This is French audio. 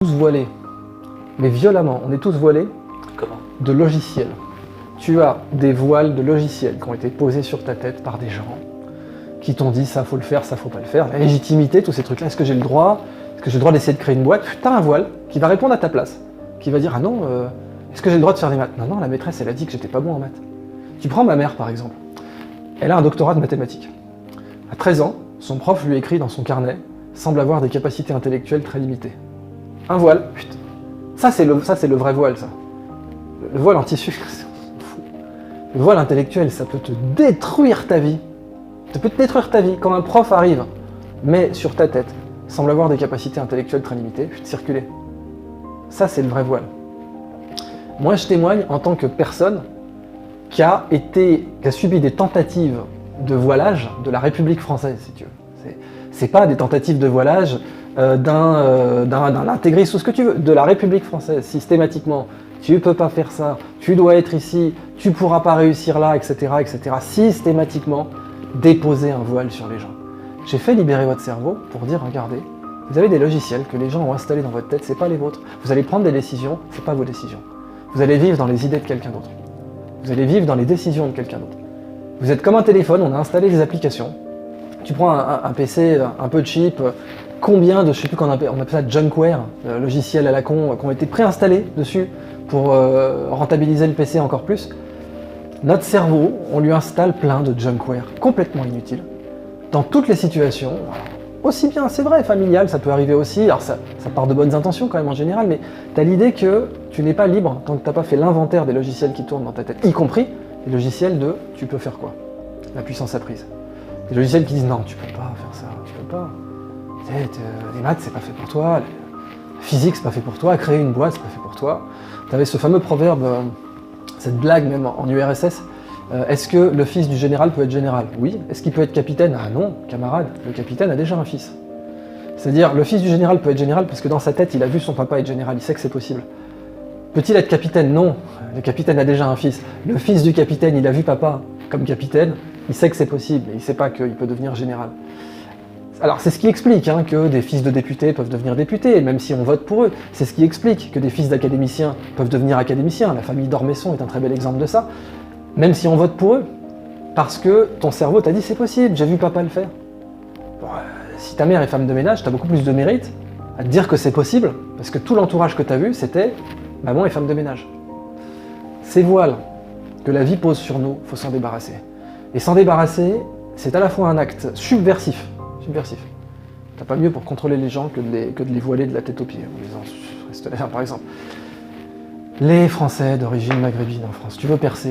Tous voilés, mais violemment, on est tous voilés. Comment? De logiciels. Tu as des voiles de logiciels qui ont été posés sur ta tête par des gens qui t'ont dit ça faut le faire, ça faut pas le faire, la légitimité, tous ces trucs-là, est-ce que j'ai le droit? Est-ce que j'ai le droit d'essayer de créer une boîte? T'as un voile qui va répondre à ta place, qui va dire ah non, est-ce que j'ai le droit de faire des maths? Non, non, la maîtresse elle a dit que j'étais pas bon en maths. Tu prends ma mère par exemple, elle a un doctorat de mathématiques. À 13 ans, son prof lui écrit dans son carnet semble avoir des capacités intellectuelles très limitées. Un voile, putain. Ça c'est le vrai voile, ça. Le voile en tissu, c'est fou. Le voile intellectuel, ça peut te détruire ta vie. Ça peut te détruire ta vie. Quand un prof arrive, met sur ta tête, semble avoir des capacités intellectuelles très limitées, circuler. Ça, c'est le vrai voile. Moi, je témoigne en tant que personne qui a subi des tentatives de voilage de la République française, si tu veux. C'est pas des tentatives de voilage d'un intégriste ou ce que tu veux, de la République française, systématiquement. Tu peux pas faire ça, tu dois être ici, tu pourras pas réussir là, etc., etc. Systématiquement, déposer un voile sur les gens. J'ai fait libérer votre cerveau pour dire, regardez, vous avez des logiciels que les gens ont installés dans votre tête, c'est pas les vôtres. Vous allez prendre des décisions, c'est pas vos décisions. Vous allez vivre dans les idées de quelqu'un d'autre. Vous allez vivre dans les décisions de quelqu'un d'autre. Vous êtes comme un téléphone, on a installé des applications. Tu prends un PC un peu cheap, combien de, je sais plus qu'on appelle ça junkware, logiciels à la con, qui ont été préinstallés dessus pour rentabiliser le PC encore plus. Notre cerveau, on lui installe plein de junkware complètement inutiles, dans toutes les situations, aussi bien, c'est vrai, familial, ça peut arriver aussi, alors ça part de bonnes intentions quand même en général, mais tu as l'idée que tu n'es pas libre tant que tu n'as pas fait l'inventaire des logiciels qui tournent dans ta tête, y compris les logiciels de « tu peux faire quoi ?» La puissance apprise. Des logiciels qui disent « non, tu peux pas faire ça, tu peux pas. Les maths, c'est pas fait pour toi, la physique, c'est pas fait pour toi, créer une boîte, c'est pas fait pour toi. » Tu avais ce fameux proverbe, cette blague même en URSS, est-ce que le fils du général peut être général? Oui. Est-ce qu'il peut être capitaine? Ah non, camarade, le capitaine a déjà un fils. C'est-à-dire, le fils du général peut être général parce que dans sa tête, il a vu son papa être général, il sait que c'est possible. Peut-il être capitaine? Non, le capitaine a déjà un fils. Le fils du capitaine, il a vu papa comme capitaine, il sait que c'est possible, mais il ne sait pas qu'il peut devenir général. Alors c'est ce qui explique que des fils de députés peuvent devenir députés, même si on vote pour eux. C'est ce qui explique que des fils d'académiciens peuvent devenir académiciens. La famille d'Ormesson est un très bel exemple de ça. Même si on vote pour eux, parce que ton cerveau t'a dit c'est possible, j'ai vu papa le faire. Bon, si ta mère est femme de ménage, t'as beaucoup plus de mérite à te dire que c'est possible, parce que tout l'entourage que t'as vu, c'était maman est femme de ménage. Ces voiles que la vie pose sur nous, faut s'en débarrasser. Et s'en débarrasser, c'est à la fois un acte subversif. T'as pas mieux pour contrôler les gens que de les voiler de la tête aux pieds, en disant reste là, par exemple. Les Français d'origine maghrébine en France, tu veux percer.